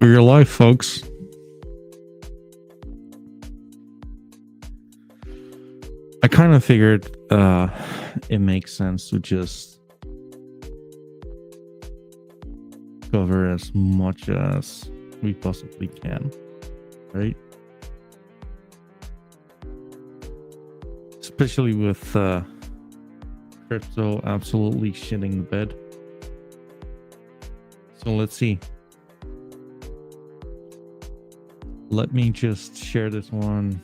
for your life, folks. I kind of figured it makes sense to just cover as much as we possibly can, right? Especially with crypto absolutely shitting the bed. So let's see. Let me just share this one.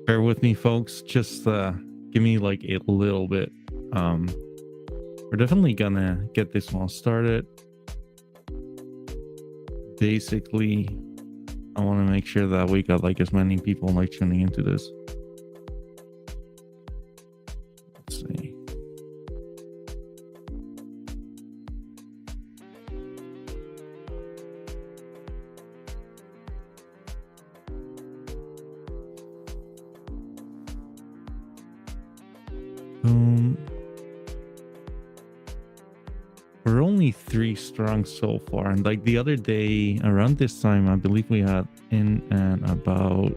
Bear with me, folks. Just give me like a little bit. We're definitely gonna get this one started. Basically, I want to make sure that we got like as many people like tuning into this. Let's see. We're only 3 strong so far, and like the other day around this time, I believe we had in and about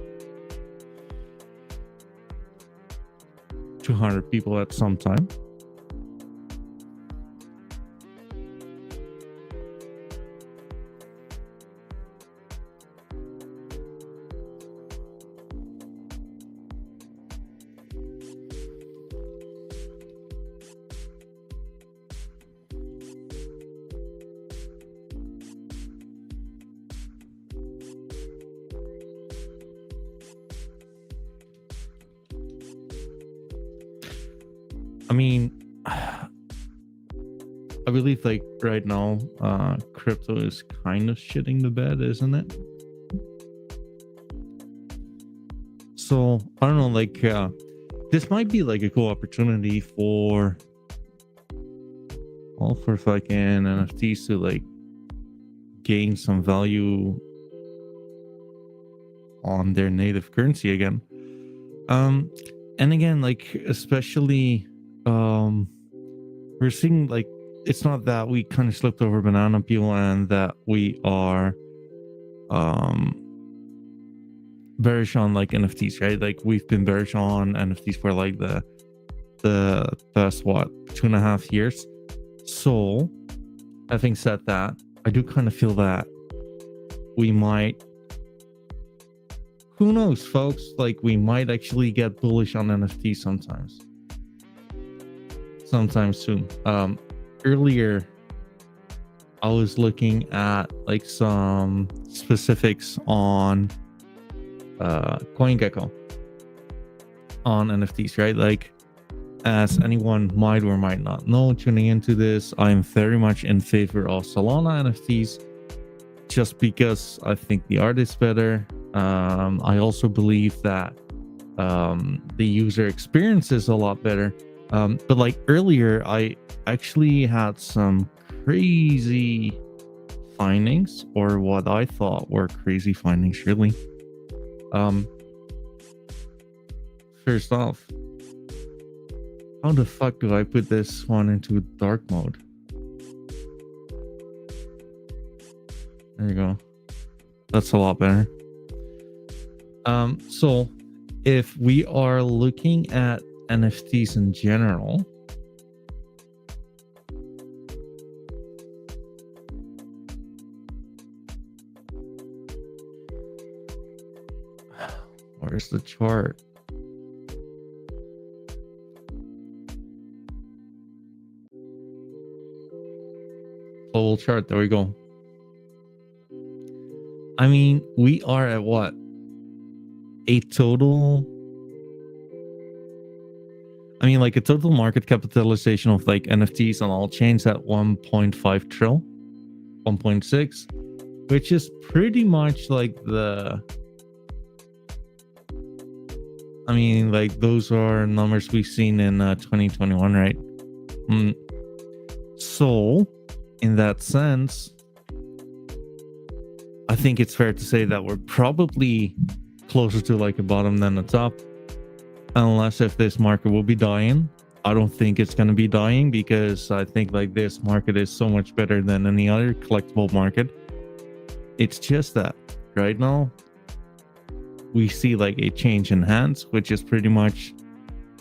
200 people at some time. I mean, I believe like right now, crypto is kind of shitting the bed, isn't it? So I don't know, like this might be like a cool opportunity for fucking NFTs to like gain some value on their native currency again. And again, like especially we're seeing like it's not that we kind of slipped over banana peel and that we are bearish on like NFTs, right? Like we've been bearish on NFTs for like the past 2.5 years. So having said that, I do kind of feel that we might, who knows, folks, like we might actually get bullish on NFTs sometime soon. Earlier I was looking at like some specifics on CoinGecko on NFTs, right? Like as anyone might or might not know tuning into this, I'm very much in favor of Solana NFTs just because I think the art is better. I also believe that the user experience is a lot better. But like earlier, I actually had some crazy findings, or what I thought were crazy findings, really. First off, how the fuck do I put this one into dark mode? There you go. That's a lot better. So if we are looking at NFTs in general, where's the chart? Global chart. There we go. I mean, we are at what? A total market capitalization of like NFTs on all chains at 1.5 trill, 1.6, which is pretty much like those are numbers we've seen in 2021, right? So in that sense, I think it's fair to say that we're probably closer to like a bottom than a top, unless if this market will be dying. I don't think it's going to be dying, because I think like this market is so much better than any other collectible market. It's just that right now we see like a change in hands, which is pretty much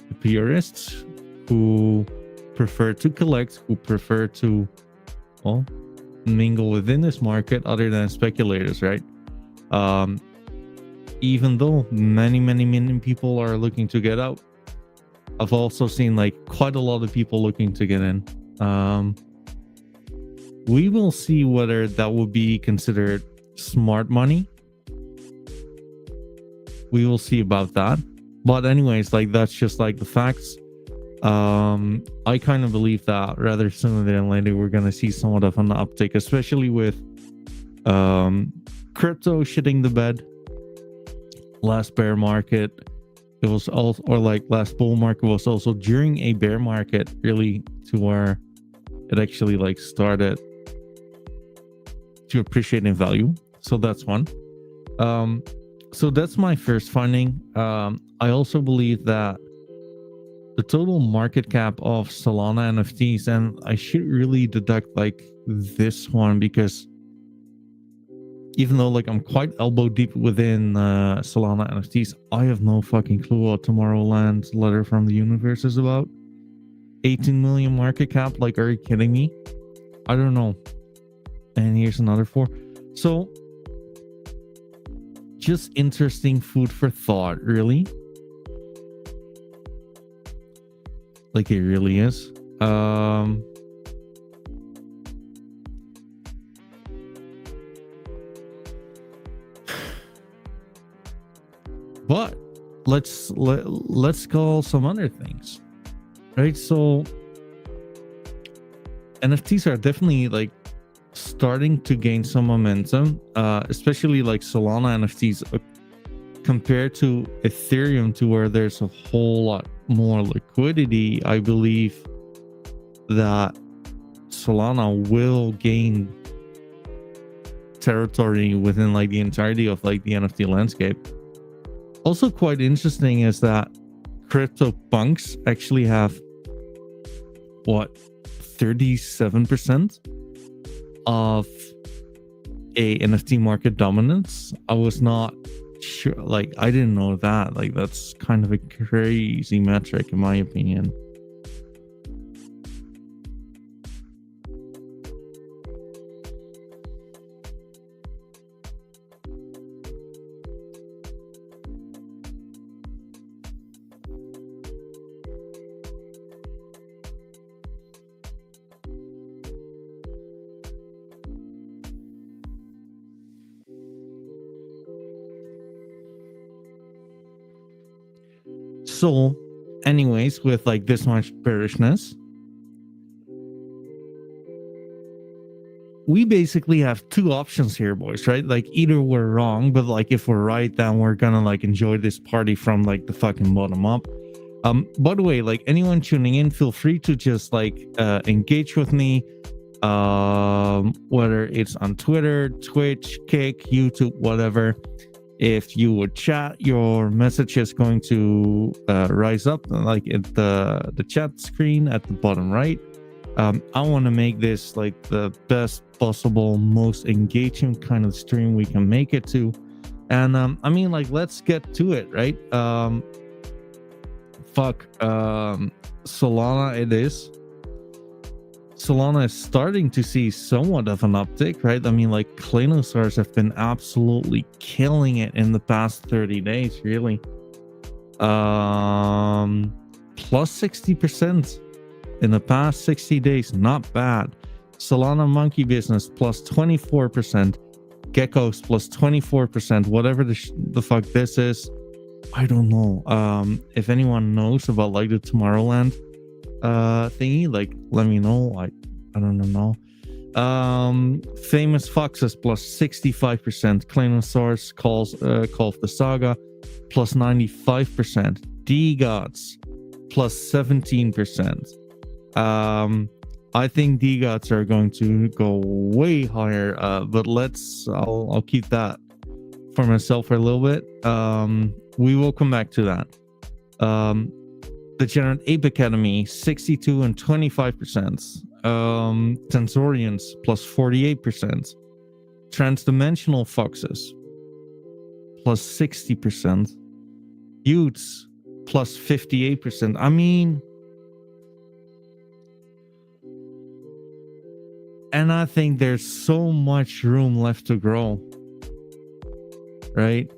the purists who prefer to collect, who prefer to, well, mingle within this market other than speculators, right? Even though many people are looking to get out, I've also seen like quite a lot of people looking to get in. We will see whether that will be considered smart money. We will see about that. But anyways, like that's just like the facts. I kind of believe that rather sooner than later we're gonna see somewhat of an uptick, especially with crypto shitting the bed. Last bear market, it was also, or like last bull market was also during a bear market, really, to where it actually like started to appreciate in value. So that's one. So that's my first finding. I also believe that the total market cap of Solana NFTs, and I should really deduct like this one, because even though like I'm quite elbow deep within Solana NFTs, I have no fucking clue what Tomorrowland's letter from the universe is about. 18 million market cap, like are you kidding me? I don't know. And here's another 4. So just interesting food for thought, really. Like it really is. But let's call some other things, right? So NFTs are definitely like starting to gain some momentum, especially like Solana NFTs compared to Ethereum, to where there's a whole lot more liquidity. I believe that Solana will gain territory within like the entirety of like the NFT landscape. Also quite interesting is that CryptoPunks actually have what, 37% of a NFT market dominance. I was not sure, like I didn't know that. Like that's kind of a crazy metric in my opinion. So anyways, with like this much bearishness, we basically have two options here, boys, right? Like either we're wrong, but like if we're right, then we're gonna like enjoy this party from like the fucking bottom up. By the way, like anyone tuning in, feel free to just like engage with me, whether it's on Twitter, Twitch, Kick, YouTube, whatever. If you would chat, your message is going to rise up like at the chat screen at the bottom right. I want to make this like the best possible, most engaging kind of stream we can make it to. And I mean, like, let's get to it, right? Solana, it is. Solana is starting to see somewhat of an uptick, right? I mean, like, Claynosaurs have been absolutely killing it in the past 30 days, really. Plus 60% in the past 60 days, not bad. Solana Monkey Business plus 24%. Geckos plus 24%. Whatever the fuck this is, I don't know. If anyone knows about like the Tomorrowland thingy, like, let me know. I don't know. Famous Foxes plus 65%. Claynosaurus Call of the Saga plus 95%. D-Gods plus 17%. I think D-Gods are going to go way higher, but I'll keep that for myself for a little bit. We will come back to that. Degenerate Ape Academy 62 and 25%. Tensorians plus 48%. Transdimensional Foxes plus 60%. Utes plus 58%. I mean, and I think there's so much room left to grow, right?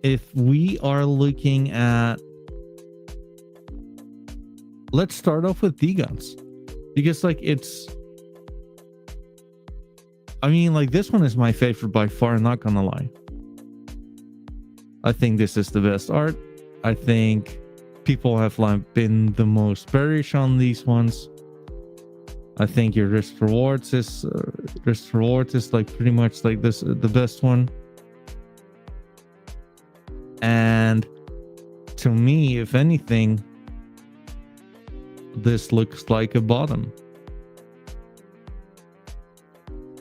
If we are looking at, let's start off with D-Guns, because like I mean, like, this one is my favorite by far, not gonna lie. I think this is the best art. I think people have like been the most bearish on these ones. I think your risk reward is like pretty much like this, the best one. And to me, if anything, this looks like a bottom.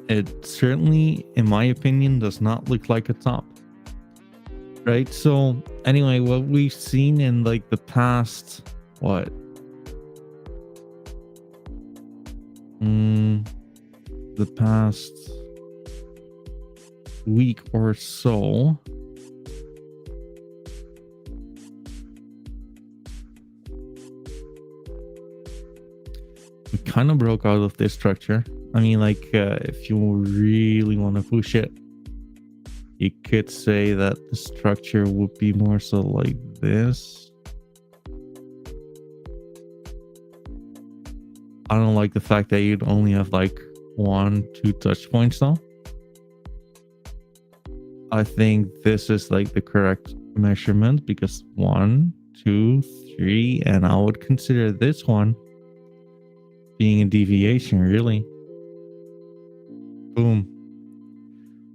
It certainly, in my opinion, does not look like a top. Right? So anyway, what we've seen in like the past, the past week or so, we kind of broke out of this structure. I mean, like, if you really want to push it, you could say that the structure would be more so like this. I don't like the fact that you'd only have like 1-2 touch points though. I think this is like the correct measurement, because 1, 2, 3, and I would consider this one being a deviation, really. Boom.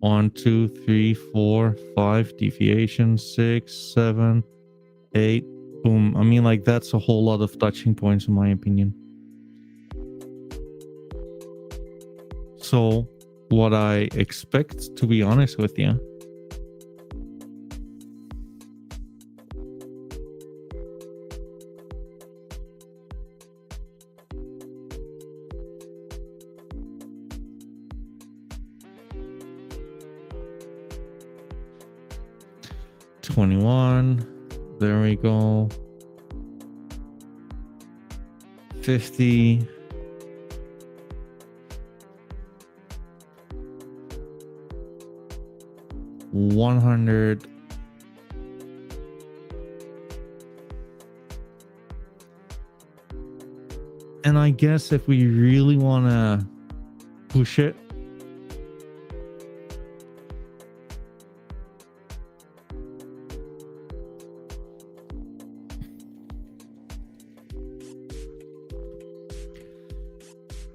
1, 2, 3, 4, 5 deviation, 6, 7, 8. Boom. I mean, like, that's a whole lot of touching points in my opinion. So what I expect, to be honest with you, $21, there we go, 50, $100, and I guess if we really want to push it,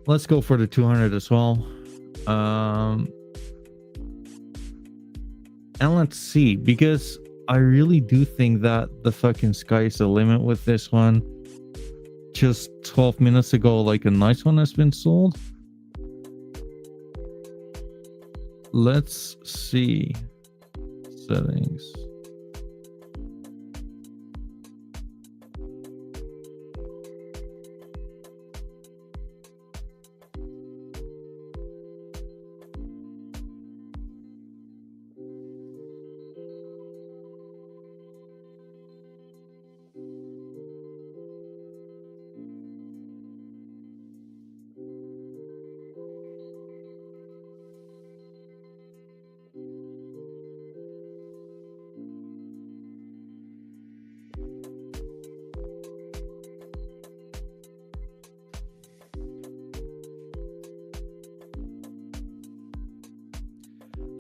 let's go for the 200 as well. And let's see, because I really do think that the fucking sky is the limit with this one. Just 12 minutes ago, like, a nice one has been sold. Let's see. Settings.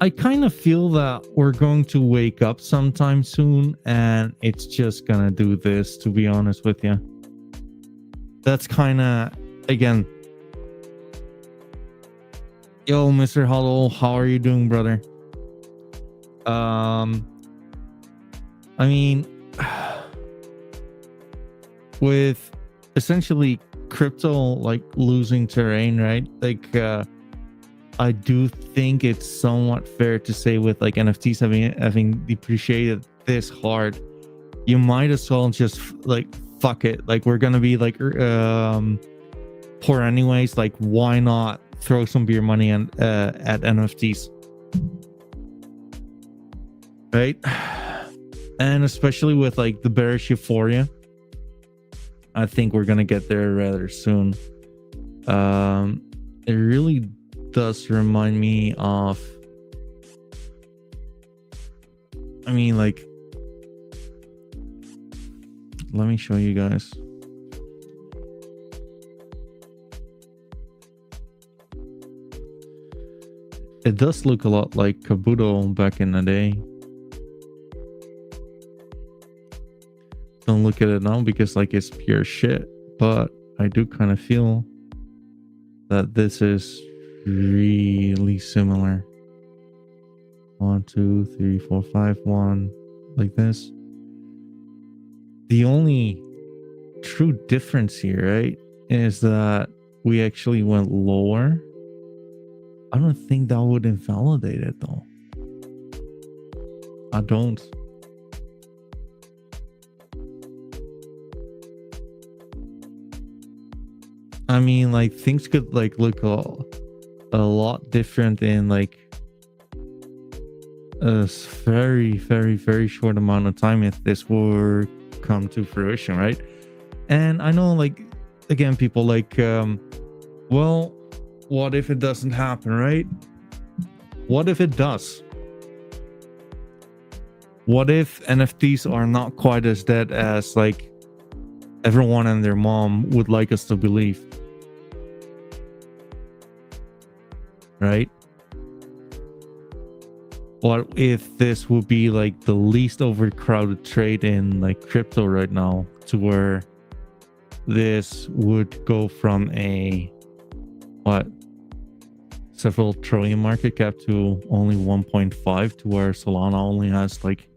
I kind of feel that we're going to wake up sometime soon and it's just gonna do this, to be honest with you. That's kind of, again, yo, Mr. Huddle, how are you doing, brother? I mean, with essentially crypto like losing terrain, right? Like, I do think it's somewhat fair to say with like NFTs having depreciated this hard, you might as well just like fuck it. Like we're gonna be like poor anyways. Like why not throw some beer money at NFTs, right? And especially with like the bearish euphoria, I think we're gonna get there rather soon. It really does remind me of, I mean, like, let me show you guys. It does look a lot like Kabuto back in the day. Don't look at it now because like it's pure shit, but I do kind of feel that this is really similar. 1 2 3 4 5 1, like this. The only true difference here, right, is that we actually went lower. I don't think that would invalidate it though. I don't. I mean, like things could like look a lot different in like a very, very, very short amount of time if this were come to fruition, right? And I know, like, again, people like, well, what if it doesn't happen, right? What if it does? What if NFTs are not quite as dead as like everyone and their mom would like us to believe? Right? What if this would be like the least overcrowded trade in like crypto right now, to where this would go from a what, several trillion market cap to only 1.5, to where Solana only has like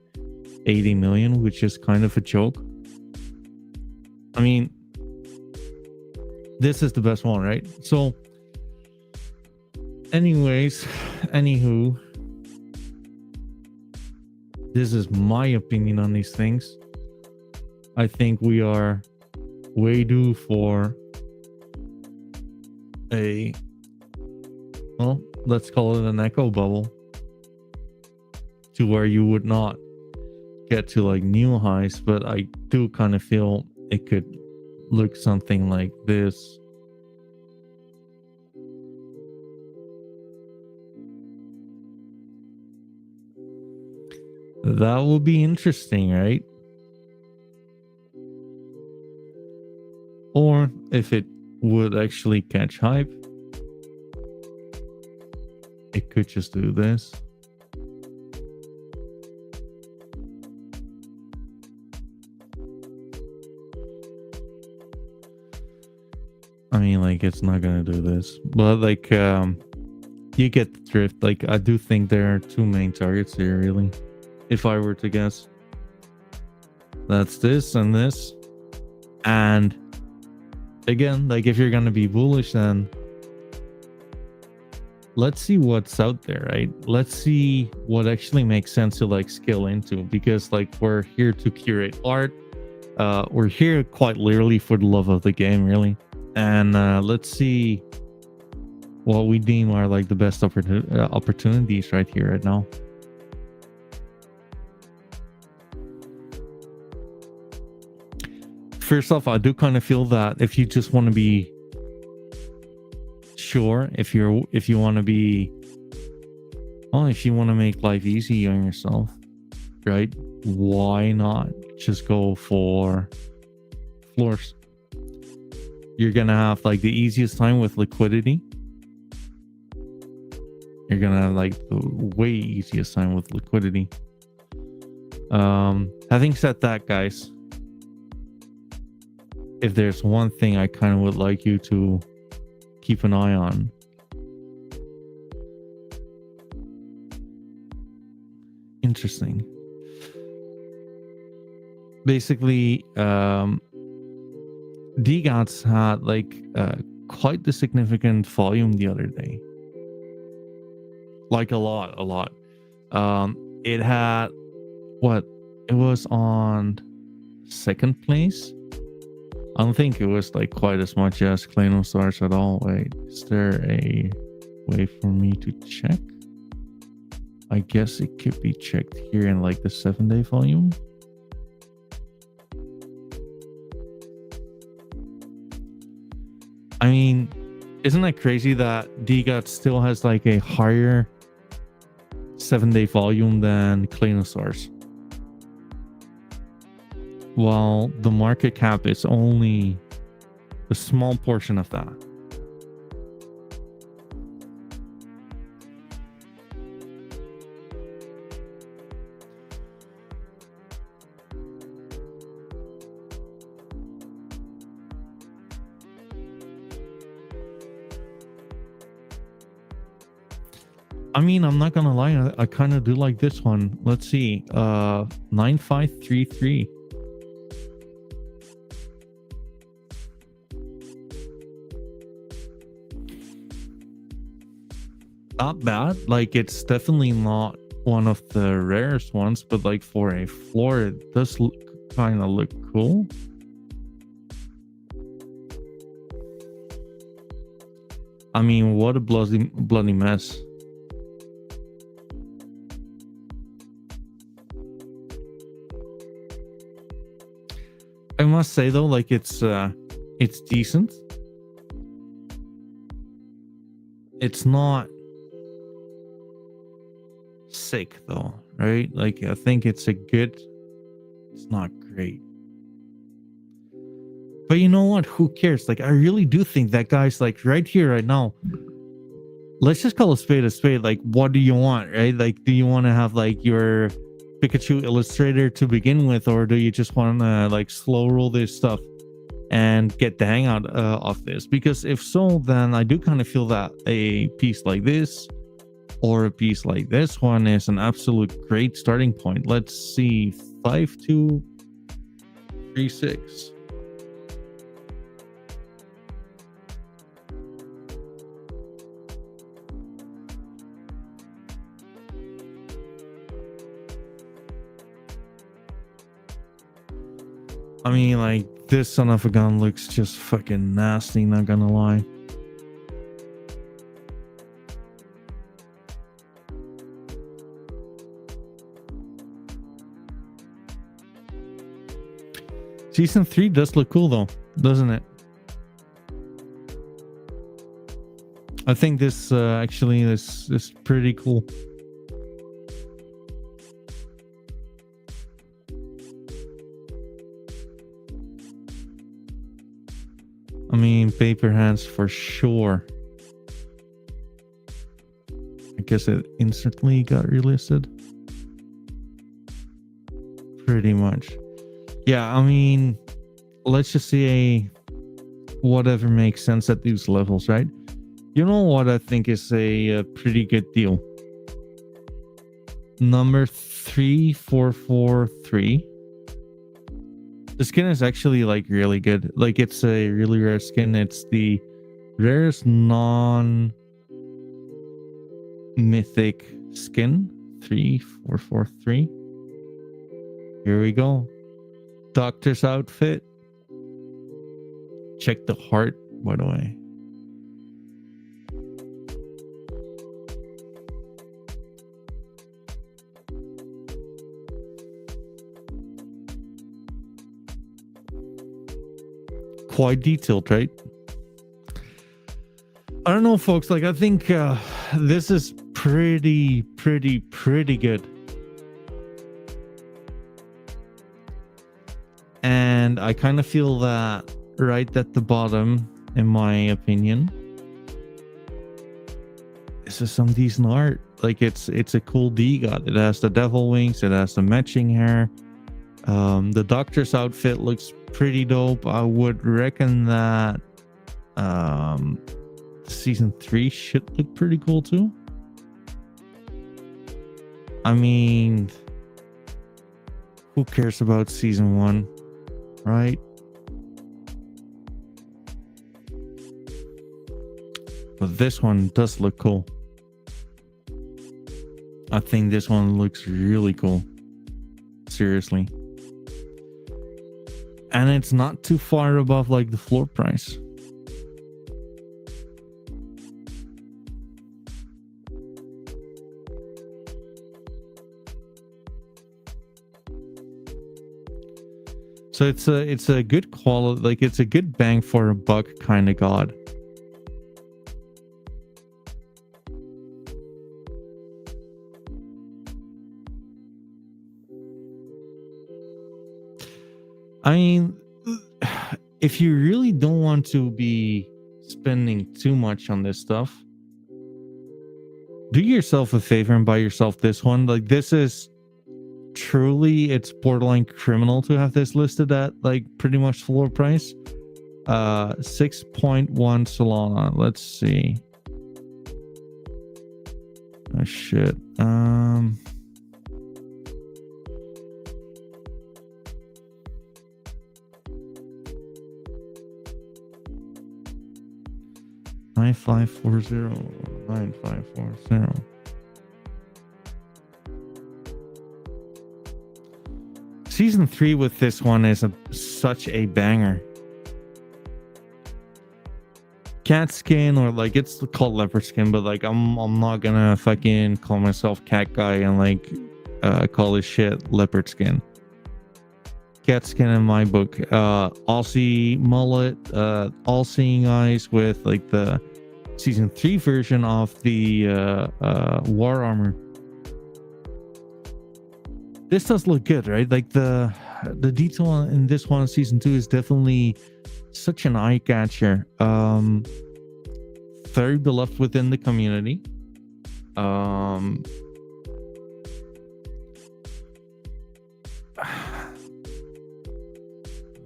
80 million, which is kind of a joke. I mean, this is the best one, right? So anyways, anywho, this is my opinion on these things. I think we are way due for a, well, let's call it an echo bubble, to where you would not get to like new highs, but I do kind of feel it could look something like this. That will be interesting, right? Or if it would actually catch hype, it could just do this. I mean, like, it's not gonna do this, but like, you get the drift. Like, I do think there are two main targets here, really. If I were to guess, that's this and this. And again, like, if you're gonna be bullish, then let's see what's out there, right? Let's see what actually makes sense to like scale into, because like we're here to curate art. We're here quite literally for the love of the game, really. And let's see what we deem are like the best opportunities right here, right now. First off, I do kind of feel that if you just want to be sure, if you want to be, well, if you want to make life easy on yourself, right, why not just go for floors? You're gonna have like the easiest time with liquidity. you're gonna have like the way easiest time with liquidity. Having said that, guys, if there's one thing I kind of would like you to keep an eye on, interesting. Basically, DGATs had like quite the significant volume the other day. Like a lot. It had what? It was on second place. I don't think it was like quite as much as Stars at all. Wait, is there a way for me to check? I guess it could be checked here in like the 7-day volume. I mean, isn't that crazy that DGAT still has like a higher 7-day volume than Stars? While the market cap is only a small portion of that. I mean, I'm not gonna lie, I kind of do like this one. Let's see, 9533. Not bad. Like, it's definitely not one of the rarest ones, but like for a floor, it does kind of look cool. I mean, what a bloody mess. I must say though, like it's decent. It's not sick though, right? Like, I think it's it's not great. But you know what? Who cares? Like, I really do think that guy's like right here, right now. Let's just call a spade a spade. Like, what do you want, right? Like, do you want to have like your Pikachu Illustrator to begin with, or do you just want to like slow roll this stuff and get the hangout of this? Because if so, then I do kind of feel that a piece like this or a piece like this one is an absolute great starting point. Let's see, 5236. I mean, like, this son of a gun looks just fucking nasty, not gonna lie. Season 3 does look cool though, doesn't it? I think this actually this is pretty cool. I mean, paper hands for sure. I guess it instantly got relisted. Pretty much. Yeah, I mean, let's just say whatever makes sense at these levels, right? You know what I think is a pretty good deal? Number 3443. The skin is actually like really good. Like, it's a really rare skin. It's the rarest non-mythic skin. 3443. Here we go. Doctor's outfit. Check the heart, by the way. Quite detailed, right? I don't know, folks. Like, I think this is pretty good. And I kind of feel that right at the bottom, in my opinion, this is some decent art. Like it's a cool D-God. It has the devil wings, it has the matching hair. The doctor's outfit looks pretty dope. I would reckon that season 3 should look pretty cool too. I mean, who cares about season 1, right? But this one does look cool. I think this one looks really cool. Seriously. And it's not too far above like the floor price. So it's a good quality, like it's a good bang for a buck kind of god. I mean, if you really don't want to be spending too much on this stuff, do yourself a favor and buy yourself this one. Like this is truly, it's borderline criminal to have this listed at like pretty much floor price. 6.1 Solana. Let's see. Oh shit. 9540. Season 3 with this one is such a banger. Cat skin, or like it's called leopard skin, but like I'm not gonna fucking call myself cat guy and like call this shit leopard skin. Cat skin in my book. Aussie mullet, all seeing eyes with like the season 3 version of the war armor. This does look good, right? Like the detail in this one, season 2, is definitely such an eye catcher. Very beloved within the community.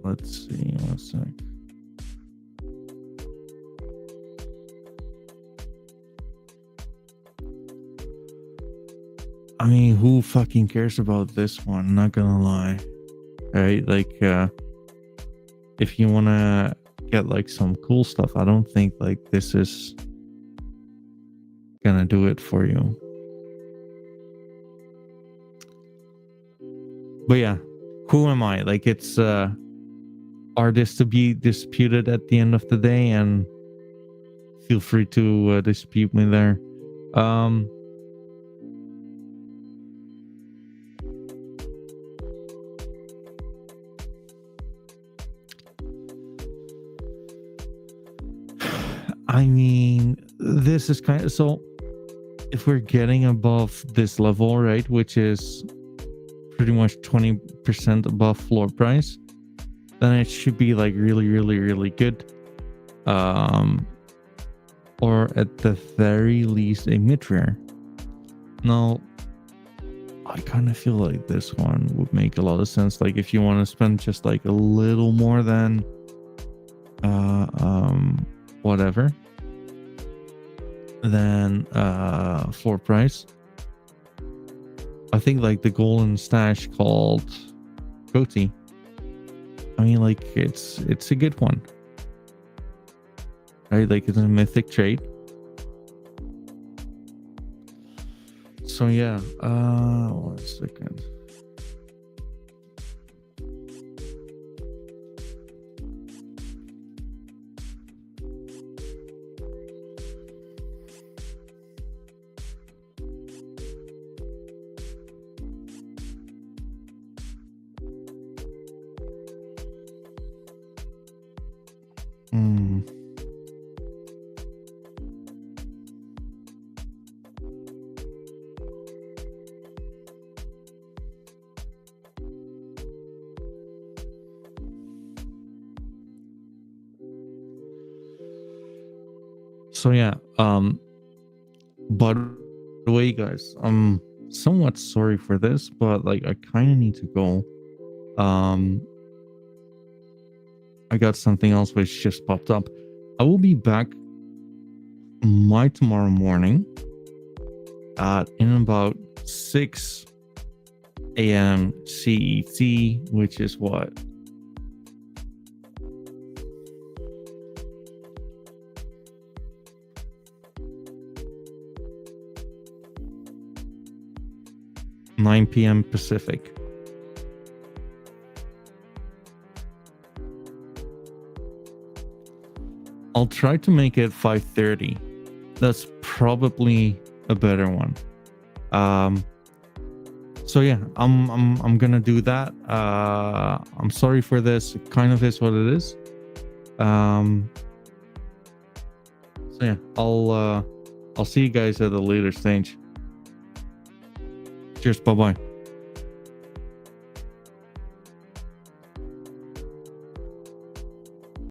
Let's see, 1 sec. I mean, who fucking cares about this one? Not gonna lie. Right? Like, if you wanna get like some cool stuff, I don't think like this is gonna do it for you. But yeah, who am I? Like, it's artists to be disputed at the end of the day, and feel free to dispute me there. I mean, this is kind of, so if we're getting above this level, right, which is pretty much 20% above floor price, then it should be like really, really, really good. Or at the very least, a mid-rare. Now, I kind of feel like this one would make a lot of sense. Like if you want to spend just like a little more than whatever, then floor price, I think like the golden stash called Goatee, I mean, like it's a good one, right? Like it's a mythic trait. So yeah, 1 second. So yeah, By the way, guys, I'm somewhat sorry for this, but like I kind of need to go. Um, I got something else which just popped up. I will be back tomorrow morning at in about 6 a.m. CET, which is what? Nine p.m. Pacific. I'll try to make it 5:30. That's probably a better one. So yeah, I'm gonna do that. I'm sorry for this. It kind of is what it is. So yeah, I'll see you guys at a later stage. Cheers. Bye bye.